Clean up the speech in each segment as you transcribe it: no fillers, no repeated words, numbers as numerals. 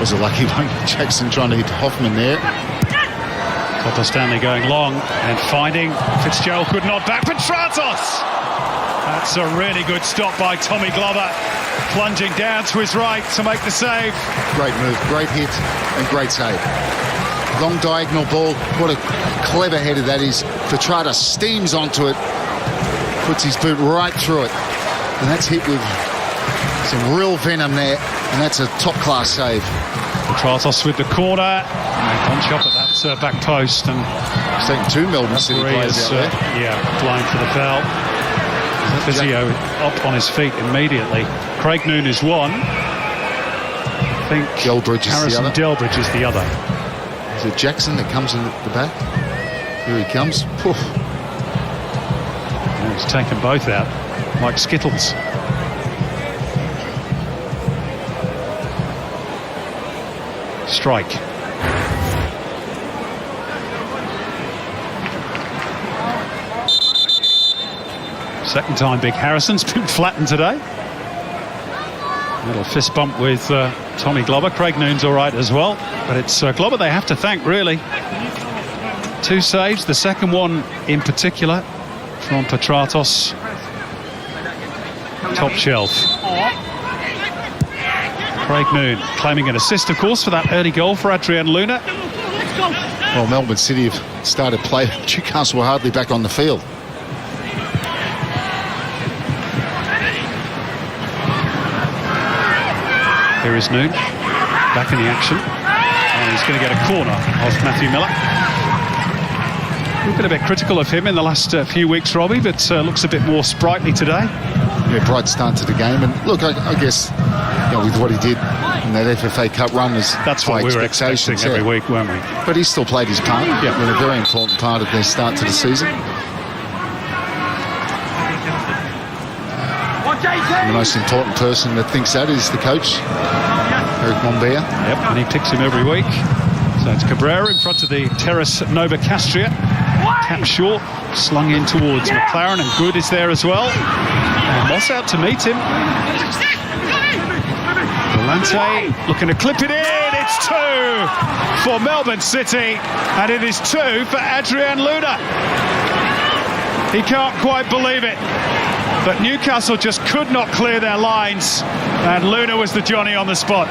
was a lucky one. Jackson trying to hit Hoffman there. Copper Stanley going long and finding Fitzgerald, could not back Petratos. That's a really good stop by Tommy Glover, plunging down to his right to make the save. Great move, great hit and great save. Long diagonal ball. What a clever header that is. Petratos steams onto it, puts his boot right through it, and that's hit with some real venom there, and that's a top-class save. Petratos with the corner, and one shot at that back post, and he's taken two Melbourne City players out there. Yeah, blind for the foul. Physio up on his feet immediately. Craig Noon is one. I think Delbridge Harrison is the other. Delbridge is the other. Is it Jackson that comes in at the back? Here he comes. And he's taken both out like Skittles. Strike. Second time Big Harrison's been flattened today. Little fist bump with Tommy Glover. Craig Noon's all right as well, but it's Glover they have to thank, really. Two saves, the second one in particular from Petratos. Top shelf. Craig Noon claiming an assist, of course, for that early goal for Adrian Luna. Well, Melbourne City have started play. Newcastle were hardly back on the field. Here is Noon, back in the action, and he's going to get a corner off Matthew Miller. We've been a bit critical of him in the last few weeks, Robbie, but looks a bit more sprightly today. Yeah, bright start to the game, and look, I guess with what he did in that FFA Cup run, that's what we were expecting every week, weren't we? But he still played his part. Yeah, been a very important part of their start to the season. And the most important person that thinks that is the coach, Eric Monbea. Yep, and he picks him every week. So it's Cabrera in front of the Terrace Nova Castria. Cap short, slung in towards McLaren, and Good is there as well. And Moss out to meet him. Volante looking to clip it in. It's two for Melbourne City, and it is two for Adrian Luna. He can't quite believe it, but Newcastle just could not clear their lines, and Luna was the Johnny on the spot.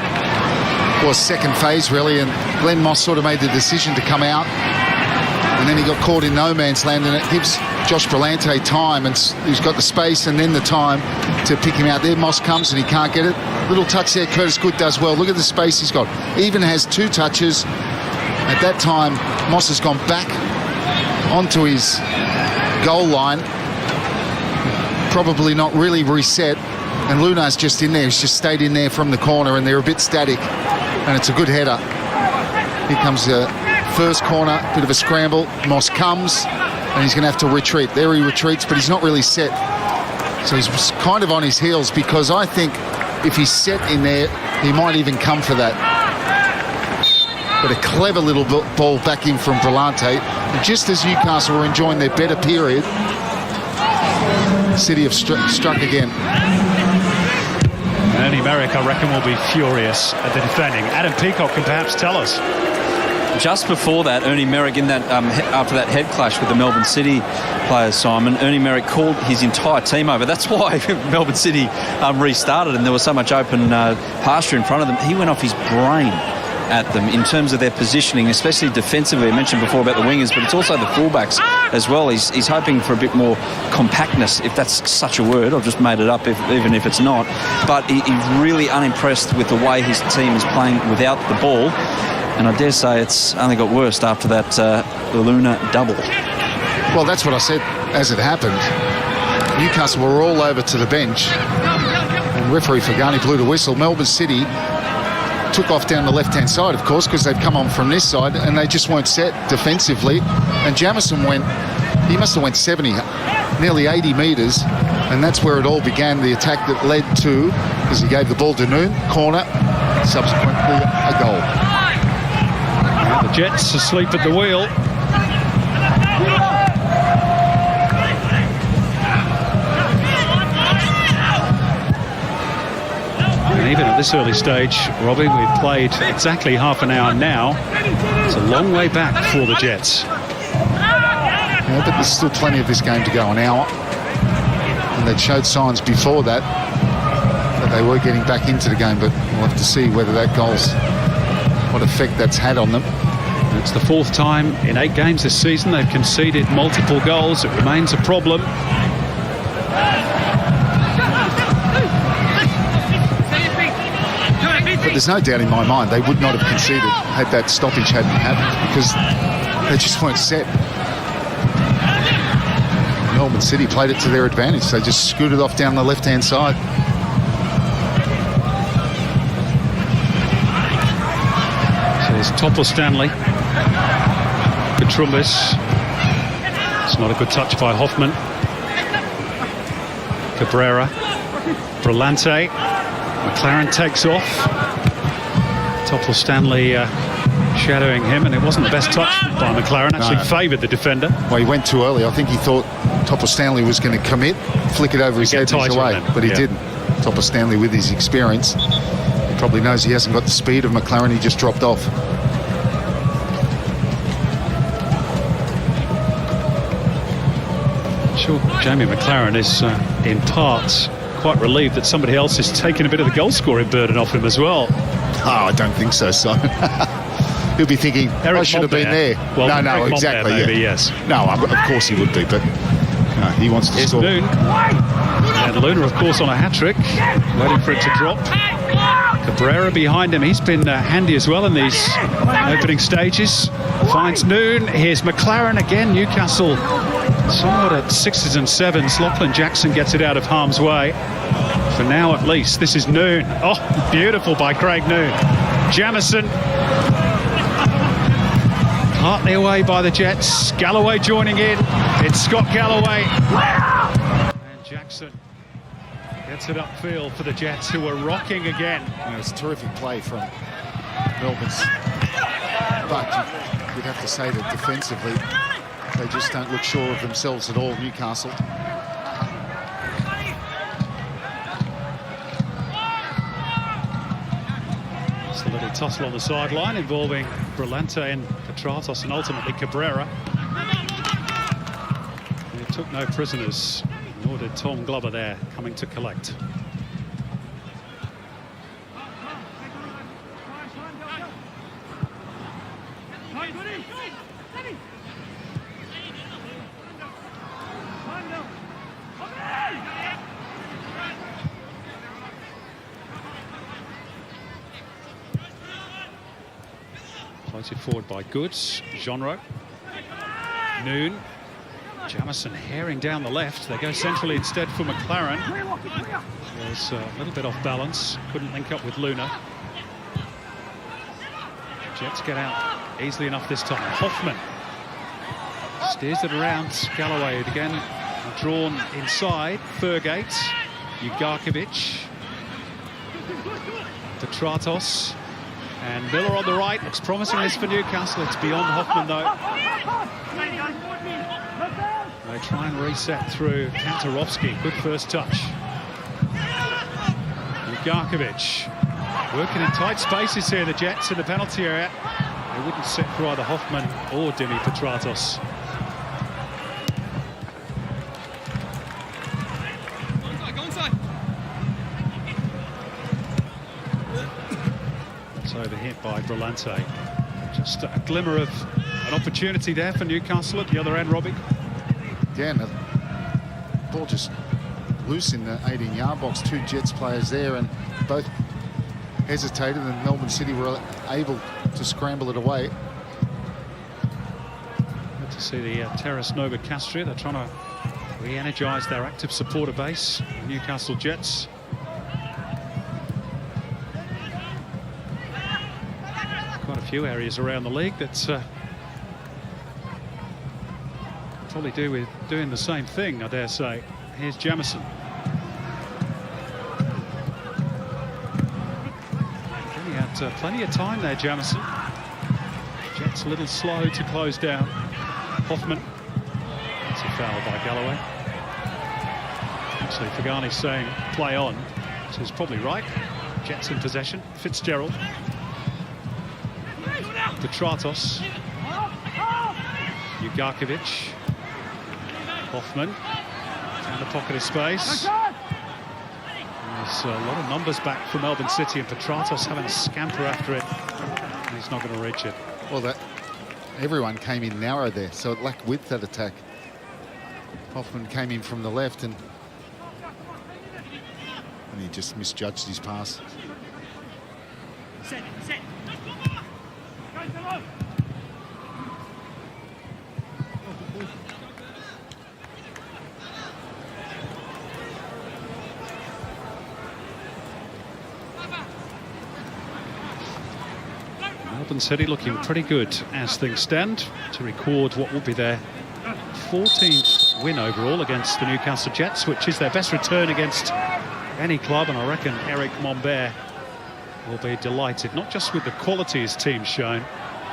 Well, second phase really, and Glenn Moss sort of made the decision to come out, and then he got caught in no man's land, and it gives Josh Brillante time, and he's got the space and then the time to pick him out. There Moss comes and he can't get it. Little touch there, Curtis Good does well. Look at the space he's got. Even has two touches. At that time, Moss has gone back onto his goal line, probably not really reset, and Luna's just in there. He's just stayed in there from the corner, and they're a bit static, and it's a good header. Here comes the first corner, bit of a scramble. Moss comes, and he's going to have to retreat. There he retreats, but he's not really set. So he's kind of on his heels, because I think if he's set in there, he might even come for that. But a clever little ball back in from Brillante. And just as Newcastle were enjoying their better period, City have struck again. Ernie Merrick, I reckon, will be furious at the defending. Adam Peacock can perhaps tell us. Just before that, Ernie Merrick, in that after that head clash with the Melbourne City players, Simon, Ernie Merrick called his entire team over. That's why Melbourne City restarted, and there was so much open pasture in front of them. He went off his brain at them in terms of their positioning, especially defensively. I mentioned before about the wingers, but it's also the fullbacks as well. He's hoping for a bit more compactness, if that's such a word. I've just made it up, even if it's not. But he's really unimpressed with the way his team is playing without the ball. And I dare say it's only got worse after that Luna double. Well, that's what I said as it happened. Newcastle were all over to the bench, and referee Fagani blew the whistle. Melbourne City took off down the left-hand side, of course, because they've come on from this side, and they just weren't set defensively. And Jamison he must have went 70, nearly 80 metres, and that's where it all began, the attack that led to, because he gave the ball to Noon, corner, subsequently a goal. The Jets asleep at the wheel. And even at this early stage, Robbie, we've played exactly half an hour now. It's a long way back for the Jets. Yeah, but there's still plenty of this game to go, an hour. And they showed signs before that they were getting back into the game, but we'll have to see whether that goal's, what effect that's had on them. It's the fourth time in 8 games this season they've conceded multiple goals. It remains a problem. But there's no doubt in my mind they would not have conceded had that stoppage hadn't happened, because they just weren't set. Melbourne City played it to their advantage. They just scooted off down the left-hand side. So there's Topple-Stanley. Petrumbis. It's not a good touch by Hoffman. Cabrera. Brillante. McLaren takes off. Topple-Stanley shadowing him, and it wasn't the best touch by McLaren. Actually favoured the defender. Well, he went too early. I think he thought Topple-Stanley was going to commit, flick it over his head and he's away, but he didn't. Topple-Stanley, with his experience, he probably knows he hasn't got the speed of McLaren. He just dropped off. Sure, Jamie McLaren is in part quite relieved that somebody else is taking a bit of the goal-scoring burden off him as well. Oh, I don't think so, Simon. He'll be thinking, I should have been there. Well, no, exactly. Maybe, yes. No, of course he would be, but no, he wants to score. Noon. And Luna, of course, on a hat-trick, waiting for it to drop. Cabrera behind him. He's been handy as well in these opening stages. Finds Noon. Here's McLaren again. Newcastle somewhat at 6s and 7s. Lachlan Jackson gets it out of harm's way. For now, at least. This is Noon. Oh, beautiful by Craig Noon. Jamison. Partly away by the Jets. Galloway joining in. It's Scott Galloway. And Jackson gets it upfield for the Jets, who are rocking again. It was a terrific play from Melbourne's. But you'd have to say that defensively, they just don't look sure of themselves at all, Newcastle. It's a little tussle on the sideline involving Brillante and Petratos and ultimately Cabrera. And it took no prisoners, nor did Tom Glover there coming to collect. Floated forward by Goods. Genro. Noon. Jamison herring down the left. They go centrally instead for McLaren. Was a little bit off balance. Couldn't link up with Luna. Jets get out easily enough this time. Hoffman steers it around. Galloway again drawn inside. Fergate. Ugarkovic. Petratos. And Miller on the right. Looks promising this for Newcastle. It's beyond Hoffman though. They try and reset through Kantarovski. Good first touch. Ugarkovic working in tight spaces here, the Jets in the penalty area. They wouldn't sit for either Hoffman or Dimi Petratos. It's overhit by Brillante. Just a glimmer of an opportunity there for Newcastle at the other end, Robbie. Yeah, and the ball just loose in the 18-yard box. 2 Jets players there, and both hesitated, and Melbourne City were able to scramble it away. Good to see the Terrace Nova Castria. They're trying to re-energise their active supporter base. Newcastle Jets. Quite a few areas around the league that probably do with doing the same thing, I dare say. Here's Jamison. He had plenty of time there, Jamison. Jets a little slow to close down. Hoffman. That's a foul by Galloway. Actually, Fagani saying play on, which is probably right. Jets in possession. Fitzgerald. Petratos. Ugarkovic. Hoffman. Down the pocket of space. There's a lot of numbers back for Melbourne City, and Petratos having a scamper after it. And he's not going to reach it. Well, everyone came in narrow there, so it lacked width, that attack. Hoffman came in from the left, and he just misjudged his pass. Set. Melbourne City looking pretty good as things stand to record what will be their 14th win overall against the Newcastle Jets, which is their best return against any club, and I reckon Eric Mombert will be delighted, not just with the quality his team's shown,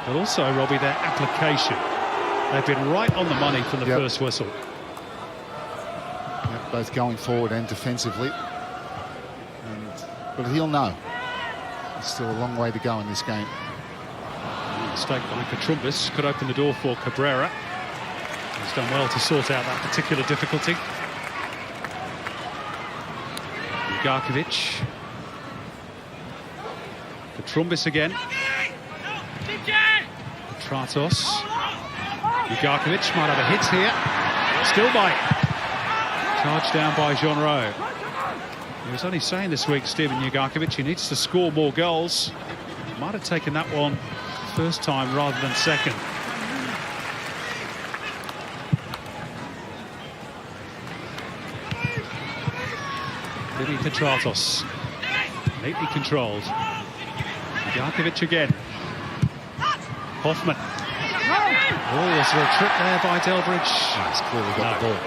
but also, Robbie, their application. They've been right on the money from the first whistle. Yep, both going forward and defensively. But he'll know. There's still a long way to go in this game. Mistake by Katrumbis could open the door for Cabrera. He's done well to sort out that particular difficulty. Ugarkovic. Katrumbis again. Petratos. Ugarkovic might have a hit here. Still bite. Charged down by Jean Rowe. He was only saying this week, Stephen Ugarkovic, he needs to score more goals. Might have taken that one first time rather than second. Vinny Petratos. Neatly controlled. Ugarkovic again. Hoffman. Oh, was there a trick there by Delbridge? He's clearly got the ball.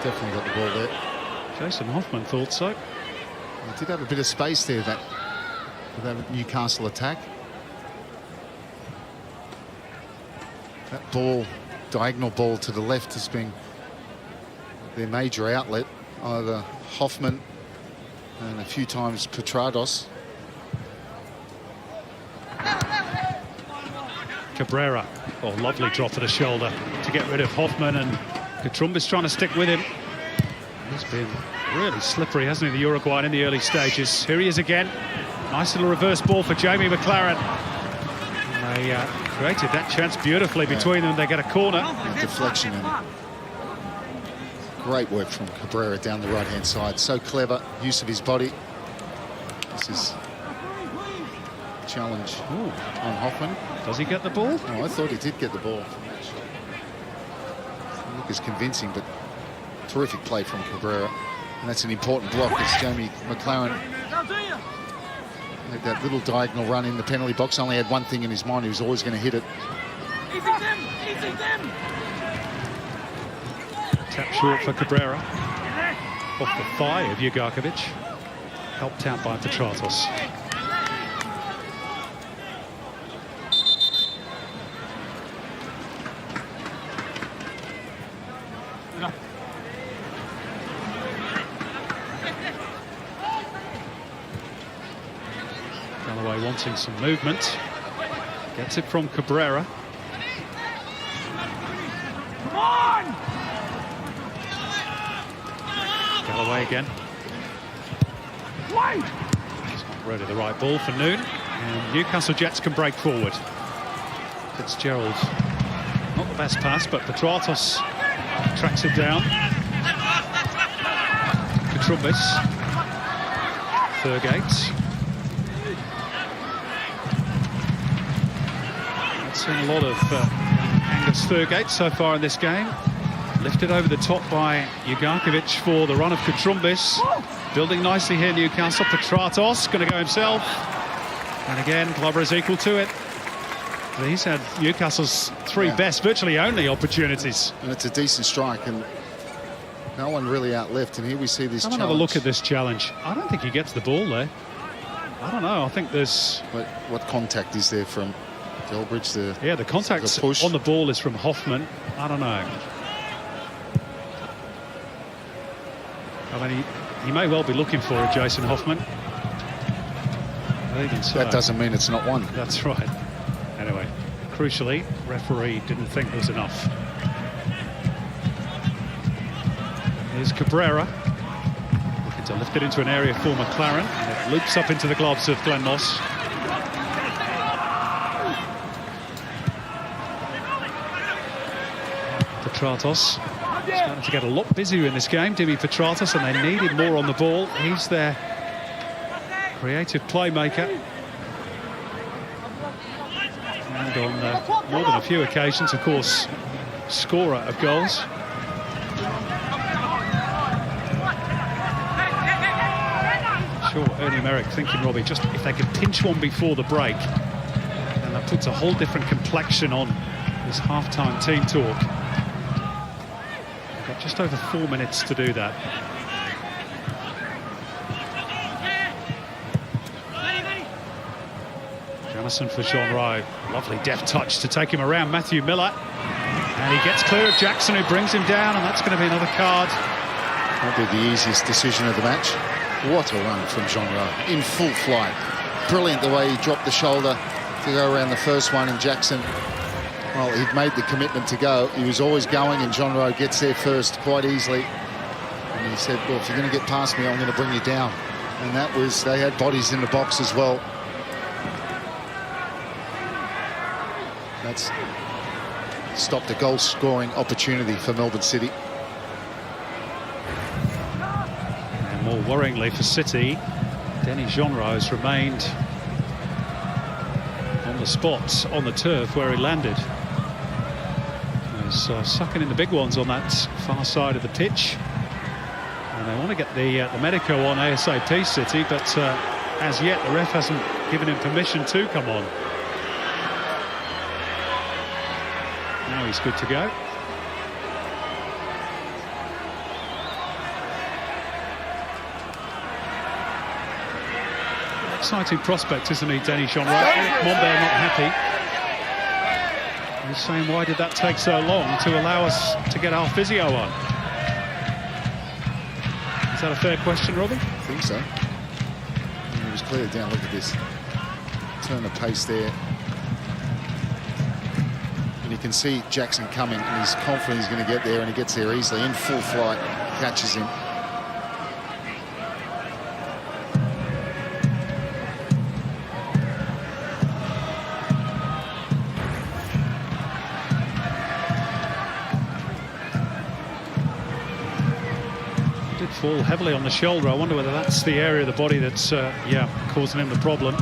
Definitely got the ball there. Jason Hoffman thought so. He did have a bit of space there, that Newcastle attack. That ball, diagonal ball to the left, has been their major outlet. Either Hoffman and a few times Petratos. Cabrera. Oh, lovely drop to the shoulder to get rid of Hoffman, and Katrumbis trying to stick with him. He's been really slippery, hasn't he, the Uruguayan, in the early stages. Here he is again. Nice little reverse ball for Jamie McLaren. And they created that chance beautifully between them. They get a corner. A deflection, and great work from Cabrera down the right-hand side. So clever, use of his body. This is a challenge on Hoffman. Does he get the ball? Oh, I thought he did get the ball. Look is convincing, but terrific play from Cabrera. And that's an important block as Jamie McLaren had that little diagonal run in the penalty box. Only had one thing in his mind: he was always going to hit it. Tap short for Cabrera. Off the thigh of Ugarkovic. Helped out by Petratos. Galloway wanting some movement. Gets it from Cabrera. Come on! Galloway again. Wait! It's not really the right ball for Noon. And Newcastle Jets can break forward. Fitzgerald, not the best pass, but Petratos tracks it down. Katrumbis. Thurgate. I've seen a lot of Angus Thurgate so far in this game. Lifted over the top by Ugarkovic for the run of Katrumbis. Building nicely here, Newcastle. Petratos going to go himself. And again, Glover is equal to it. But he's had Newcastle's three best, virtually only opportunities. And it's a decent strike, and no one really out left. And here we see this challenge. Have a look at this challenge. I don't think he gets the ball there. I don't know. I think there's... What contact is there from Delbridge? The contact on the ball is from Hoffman. I don't know. I mean, he may well be looking for it, Jason Hoffman. Well, even so, that doesn't mean it's not one. That's right. Anyway, crucially, referee didn't think there was enough. Here's Cabrera, looking to lift it into an area for McLaren, and it loops up into the gloves of Glenn Moss. Petratos starting to get a lot busier in this game, Dimi Petratos, and they need him more on the ball. He's their creative playmaker. And on more than a few occasions, of course, scorer of goals. Sure, Ernie Merrick thinking, Robbie, just if they could pinch one before the break, and that puts a whole different complexion on this half-time team talk. They've got just over 4 minutes to do that. Jamison for Jean Rowe. Lovely deft touch to take him around Matthew Miller. And he gets clear of Jackson, who brings him down, and that's going to be another card. That'll be the easiest decision of the match. What a run from Jean Rowe, in full flight. Brilliant the way he dropped the shoulder to go around the first one, and Jackson, well, he'd made the commitment to go. He was always going, and Jean Rowe gets there first quite easily. And he said, well, if you're going to get past me, I'm going to bring you down. And that was, they had bodies in the box as well. That's stopped a goal-scoring opportunity for Melbourne City. And more worryingly for City, Denis Genreau has remained on the spot on the turf where he landed. He's sucking in the big ones on that far side of the pitch. And they want to get the medico on ASAP, City, but as yet the ref hasn't given him permission to come on. Now he's good to go. Exciting prospect, isn't he, Denis Genreau? Eric Monbert not happy. He's saying, why did that take so long to allow us to get our physio on? Is that a fair question, Robin? I think so. He was cleared down. Look at this. Turn of pace there. And you can see Jackson coming, and he's confident he's going to get there, and he gets there easily in full flight, catches him. Did fall heavily on the shoulder. I wonder whether that's the area of the body that's causing him the problem.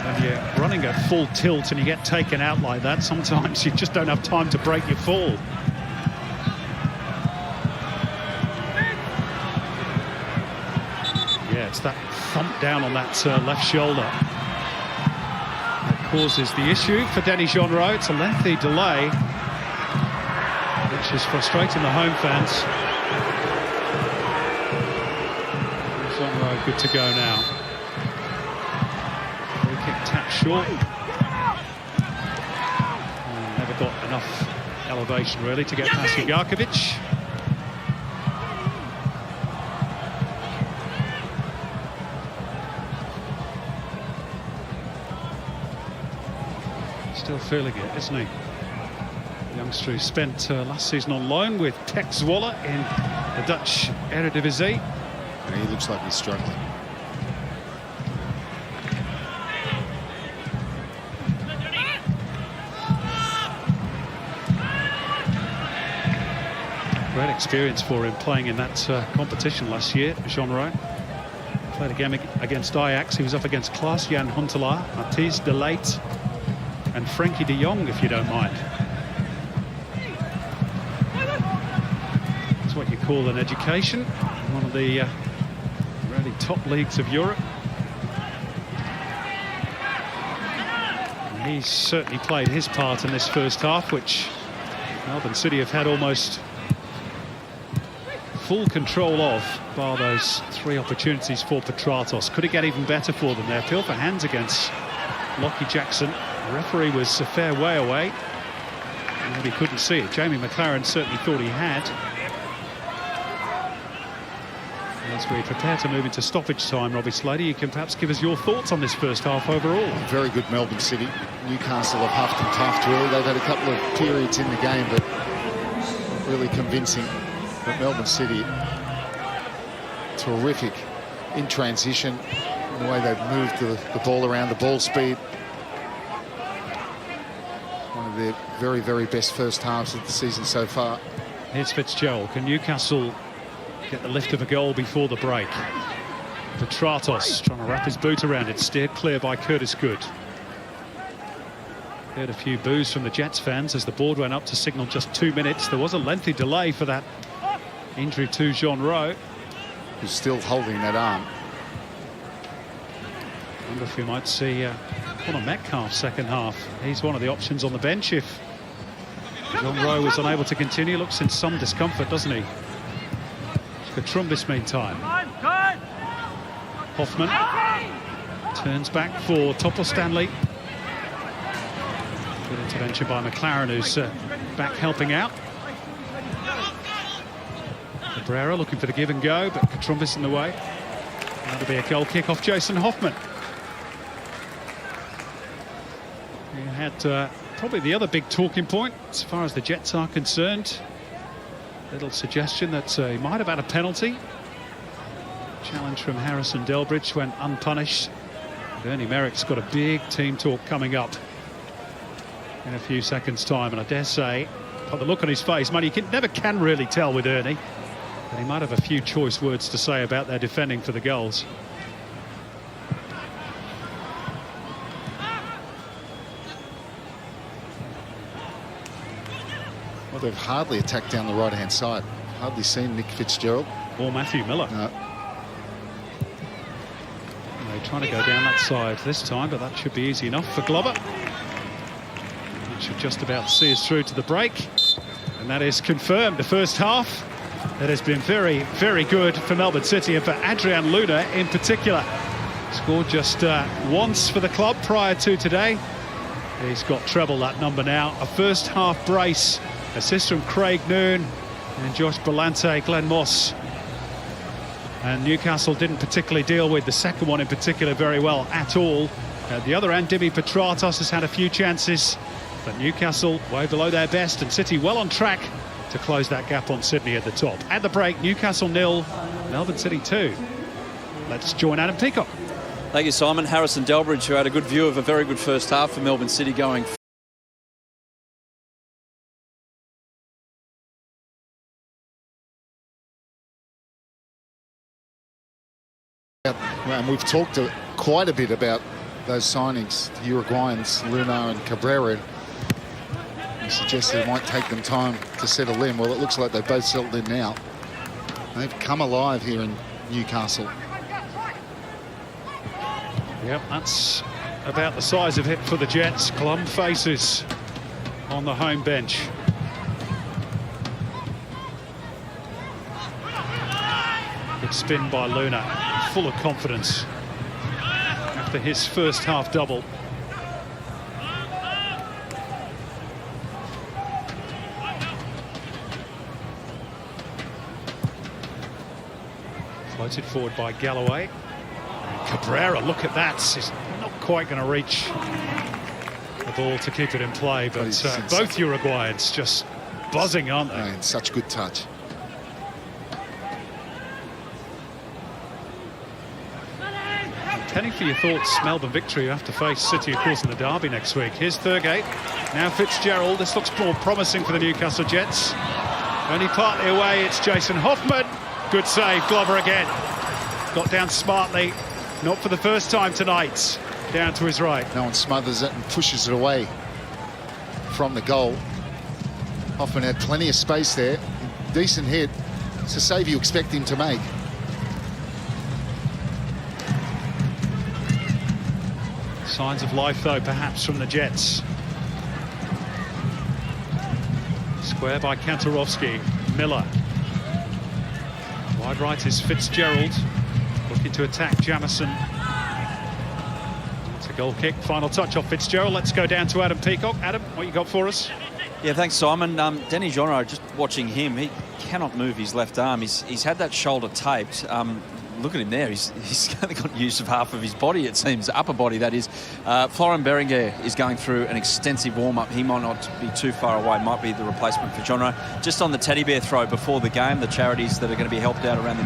When you're running at full tilt and you get taken out like that, sometimes you just don't have time to break your fall. Yeah, it's that thump down on that left shoulder that causes the issue for Denis Genreau. It's a lengthy delay, which is frustrating the home fans. Genreau good to go now. Free kick tapped short. And never got enough elevation really to get past Ugarkovic. Still feeling it, isn't he? Youngster who spent last season on loan with Pek Zwolle in the Dutch Eredivisie. And he looks like he's struggling. Great experience for him playing in that competition last year, Genreau. Played a game against Ajax. He was up against Klaas-Jan Huntelaar, Matthijs de Ligt, and Frankie de Jong, if you don't mind. That's what you call an education. One of the really top leagues of Europe. And he's certainly played his part in this first half, which Melbourne City have had almost full control of, bar those 3 opportunities for Petratos. Could it get even better for them? They appeal for hands against Lockie Jackson. The referee was a fair way away. Maybe couldn't see it. Jamie McLaren certainly thought he had. As we prepare to move into stoppage time, Robbie Slater, you can perhaps give us your thoughts on this first half overall. Very good Melbourne City. Newcastle have huffed and puffed really. They've had a couple of periods in the game, but really convincing. But Melbourne City, terrific in transition, in the way they've moved the ball around, the ball speed. One of their very, very best first halves of the season so far. Here's Fitzgerald. Can Newcastle get the lift of a goal before the break? Petratos trying to wrap his boot around it, steered clear by Curtis Good. Heard a few boos from the Jets fans as the board went up to signal just 2 minutes. There was a lengthy delay for that injury to Jean Rowe, who's still holding that arm. I wonder if we might see Connor Metcalf second half. He's one of the options on the bench if Jean Rowe was unable to continue. Looks in some discomfort, doesn't he? Trumbis meantime. Hoffman turns back for Topper Stanley. Good intervention by McLaren, who's back helping out. Cabrera looking for the give and go, but Trumbis in the way. That'll be a goal kick off Jason Hoffman. He had probably the other big talking point as far as the Jets are concerned. Little suggestion that he might have had a penalty. Challenge from Harrison Delbridge went unpunished. Ernie Merrick's got a big team talk coming up in a few seconds' time, and I dare say, by the look on his face, man, you never can really tell with Ernie, but he might have a few choice words to say about their defending for the goals. Well, they've hardly attacked down the right-hand side. Hardly seen Nick Fitzgerald. Or Matthew Miller. No. They're trying to go down that side this time, but that should be easy enough for Glover. That should just about see us through to the break. And that is confirmed. The first half that has been very, very good for Melbourne City and for Adrian Luna in particular. Scored just once for the club prior to today. He's got treble that number now. A first half brace. Assist from Craig Noon and Josh Berlante, Glenn Moss. And Newcastle didn't particularly deal with the second one in particular very well at all. At the other end, Dimi Petratos has had a few chances, but Newcastle way below their best, and City well on track to close that gap on Sydney at the top. At the break, Newcastle 0, Melbourne City 2. Let's join Adam Peacock. Thank you, Simon. Harrison Delbridge, who had a good view of a very good first half for Melbourne City going And we've talked quite a bit about those signings, the Uruguayans, Luna and Cabrera. You suggested it might take them time to settle in. Well, it looks like they've both settled in now. They've come alive here in Newcastle. Yep, that's about the size of it for the Jets. Glum faces on the home bench. Good spin by Luna, full of confidence after his first half double. Floated forward by Galloway. And Cabrera, look at that. He's not quite going to reach the ball to keep it in play, but both Uruguayans just buzzing, aren't they? And such good touch. Penny, for your thoughts, Melbourne victory. You have to face City, of course, in the derby next week. Here's Thurgate. Now Fitzgerald. This looks more promising for the Newcastle Jets. Only partly away, it's Jason Hoffman. Good save, Glover again. Got down smartly. Not for the first time tonight. Down to his right. No one smothers it and pushes it away from the goal. Hoffman had plenty of space there. Decent hit. It's a save you expect him to make. Signs of life, though, perhaps from the Jets. Square by Kantarovski. Miller. Wide right is Fitzgerald. Looking to attack Jamison. It's a goal kick. Final touch off Fitzgerald. Let's go down to Adam Peacock. Adam, what you got for us? Yeah, thanks, Simon. Denny Genre, just watching him, he cannot move his left arm. He's had that shoulder taped. Look at him there. He's only got use of half of his body, it seems, upper body, that is. Florian Berenguer is going through an extensive warm-up. He might not be too far away. Might be the replacement for John Rowe. Just on the teddy bear throw before the game, the charities that are going to be helped out around the